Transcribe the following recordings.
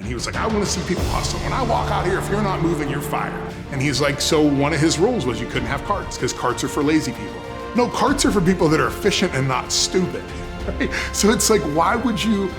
And he was like, I want to see people hustle. When I walk out here, if you're not moving, you're fired. And he's like, so one of his rules was you couldn't have carts because carts are for lazy people. No, carts are for people that are efficient and not stupid. Right? So it's like, why would you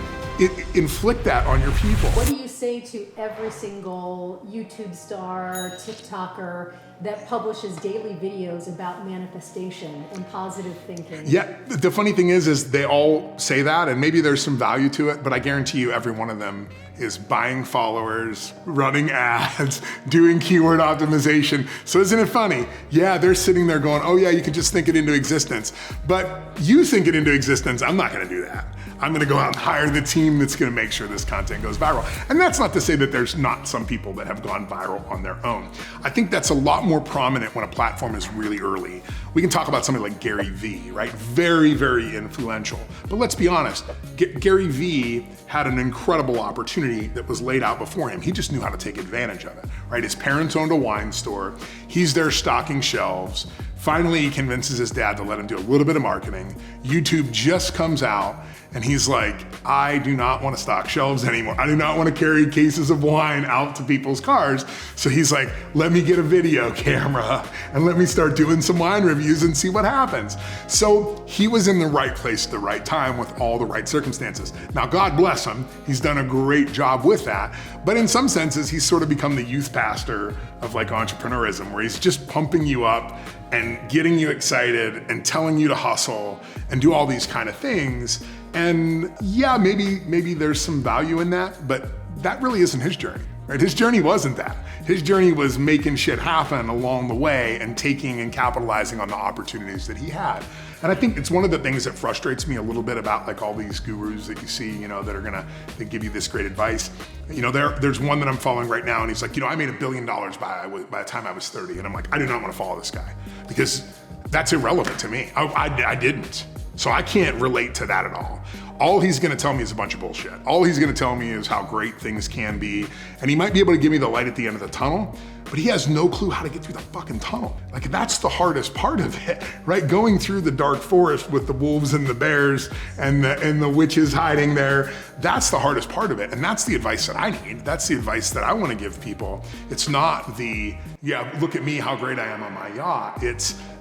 inflict that on your people? What do you say to every single YouTube star, TikToker that publishes daily videos about manifestation and positive thinking? Yeah, the funny thing is they all say that, and maybe there's some value to it, but I guarantee you every one of them is buying followers, running ads, doing keyword optimization. So isn't it funny? Yeah, they're sitting there going, oh yeah, you can just think it into existence. But you think it into existence, I'm not gonna do that. I'm gonna go out and hire the team that's gonna make sure this content goes viral. And that's not to say that there's not some people that have gone viral on their own. I think that's a lot more prominent when a platform is really early. We can talk about somebody like Gary Vee, right? Very, very influential. But let's be honest, Gary Vee had an incredible opportunity that was laid out before him. He just knew how to take advantage of it, right? His parents owned a wine store. He's there stocking shelves. Finally, he convinces his dad to let him do a little bit of marketing. YouTube just comes out and he's like, I do not want to stock shelves anymore. I do not want to carry cases of wine out to people's cars. So he's like, let me get a video camera and let me start doing some wine reviews and see what happens. So he was in the right place at the right time with all the right circumstances. Now, God bless him. He's done a great job with that. But in some senses, he's sort of become the youth pastor of like entrepreneurism, where he's just pumping you up and getting you excited and telling you to hustle and do all these kind of things. And yeah, maybe there's some value in that, but that really isn't his journey, right? His journey wasn't that. His journey was making shit happen along the way and taking and capitalizing on the opportunities that he had. And I think it's one of the things that frustrates me a little bit about like all these gurus that you see, you know, that are gonna give you this great advice. You know, there's one that I'm following right now and he's like, you know, I made $1 billion by the time I was 30. And I'm like, I do not want to follow this guy because that's irrelevant to me. I didn't. So I can't relate to that at all. All he's gonna tell me is a bunch of bullshit. All he's gonna tell me is how great things can be. And he might be able to give me the light at the end of the tunnel, but he has no clue how to get through the fucking tunnel. Like that's the hardest part of it, right? Going through the dark forest with the wolves and the bears and the witches hiding there, that's the hardest part of it. And that's the advice that I need. That's the advice that I wanna give people. It's not yeah, look at me, how great I am on my yacht.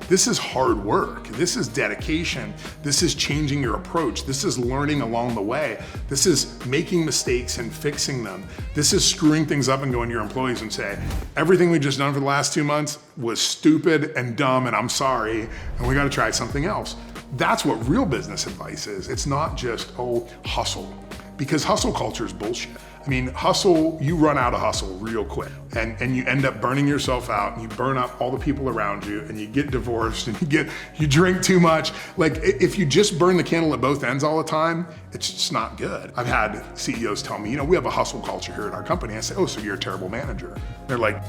This is hard work. This is dedication. This is changing your approach. This is learning along the way. This is making mistakes and fixing them. This is screwing things up and going to your employees and say, everything we just done for the last 2 months was stupid and dumb and I'm sorry, and we gotta try something else. That's what real business advice is. It's not just, oh, hustle. Because hustle culture is bullshit. I mean, hustle, you run out of hustle real quick and you end up burning yourself out and you burn up all the people around you and you get divorced and you drink too much. Like if you just burn the candle at both ends all the time, it's just not good. I've had CEOs tell me, you know, we have a hustle culture here at our company. I say, oh, so you're a terrible manager. They're like,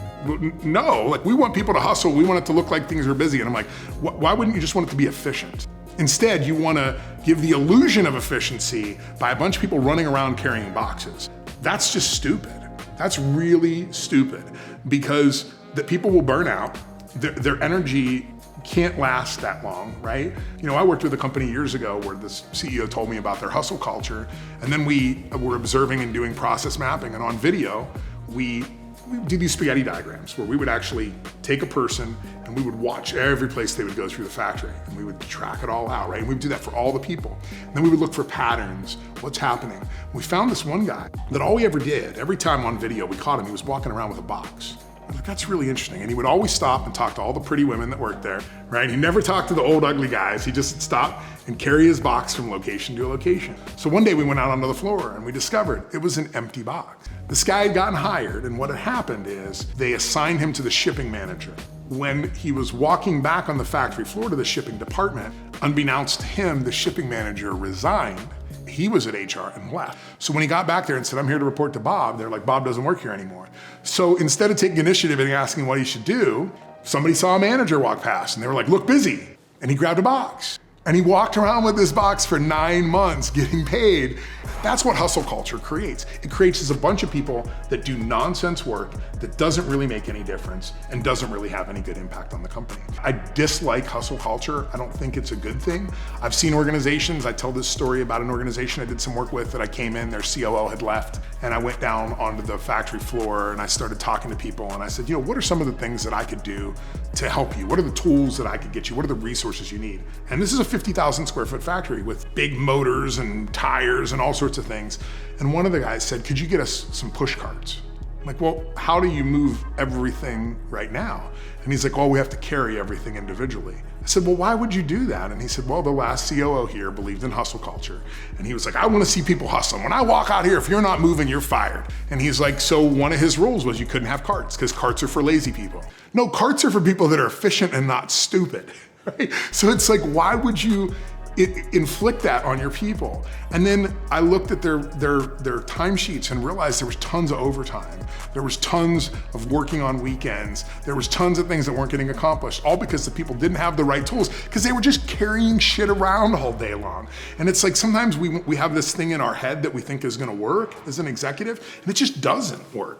no, like we want people to hustle. We want it to look like things are busy. And I'm like, why wouldn't you just want it to be efficient? Instead, you want to give the illusion of efficiency by a bunch of people running around carrying boxes. That's just stupid. That's really stupid because the people will burn out. Their energy can't last that long, right? You know, I worked with a company years ago where this CEO told me about their hustle culture, and then we were observing and doing process mapping, and on video, we do these spaghetti diagrams where we would actually take a person and we would watch every place they would go through the factory and we would track it all out, right? And we would do that for all the people. And then we would look for patterns, what's happening. We found this one guy that all he ever did, every time on video we caught him, he was walking around with a box. I was like, that's really interesting. And he would always stop and talk to all the pretty women that worked there, right? He never talked to the old ugly guys. He just stopped and carry his box from location to location. So one day we went out onto the floor and we discovered it was an empty box. This guy had gotten hired, and what had happened is they assigned him to the shipping manager. When he was walking back on the factory floor to the shipping department, unbeknownst to him, the shipping manager resigned. He was at HR and left. So when he got back there and said, I'm here to report to Bob, they're like, Bob doesn't work here anymore. So instead of taking initiative and asking what he should do, somebody saw a manager walk past and they were like, look busy. And he grabbed a box. And he walked around with this box for 9 months getting paid. That's what hustle culture creates. It creates a bunch of people that do nonsense work that doesn't really make any difference and doesn't really have any good impact on the company. I dislike hustle culture. I don't think it's a good thing. I've seen organizations, I tell this story about an organization I did some work with that I came in, their COO had left, and I went down onto the factory floor and I started talking to people and I said, what are some of the things that I could do to help you? What are the tools that I could get you? What are the resources you need? And this is a 50,000 square foot factory with big motors and tires and all sorts of things. And one of the guys said, could you get us some push carts? I'm like, well, how do you move everything right now? And he's like, we have to carry everything individually. I said, well, why would you do that? And he said, well, the last COO here believed in hustle culture. And he was like, I want to see people hustle. When I walk out here, if you're not moving, you're fired. And he's like, so one of his rules was you couldn't have carts because carts are for lazy people. No, carts are for people that are efficient and not stupid, right? So it's like, why would you inflict that on your people? And then I looked at their timesheets and realized there was tons of overtime. There was tons of working on weekends. There was tons of things that weren't getting accomplished, all because the people didn't have the right tools because they were just carrying shit around all day long. And it's like sometimes we have this thing in our head that we think is gonna work as an executive, and it just doesn't work.